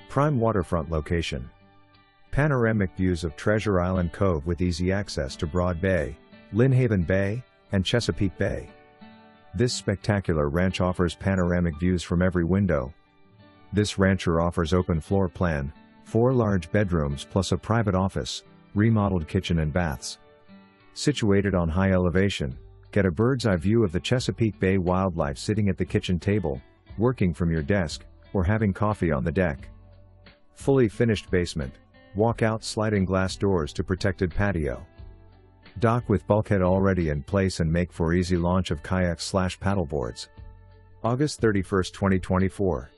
Prime waterfront location. Panoramic views of Treasure Island Cove with easy access to Broad Bay, Lynnhaven Bay, and Chesapeake Bay. This spectacular ranch offers panoramic views from every window. This rancher offers open floor plan, 4 large bedrooms plus a private office, remodeled kitchen and baths. Situated on high elevation, get a bird's eye view of the Chesapeake Bay wildlife sitting at the kitchen table, working from your desk, or having coffee on the deck. Fully finished basement, walkout sliding glass doors to protected patio. Dock with bulkhead already in place and make for easy launch of kayaks/paddleboards. August 31, 2024.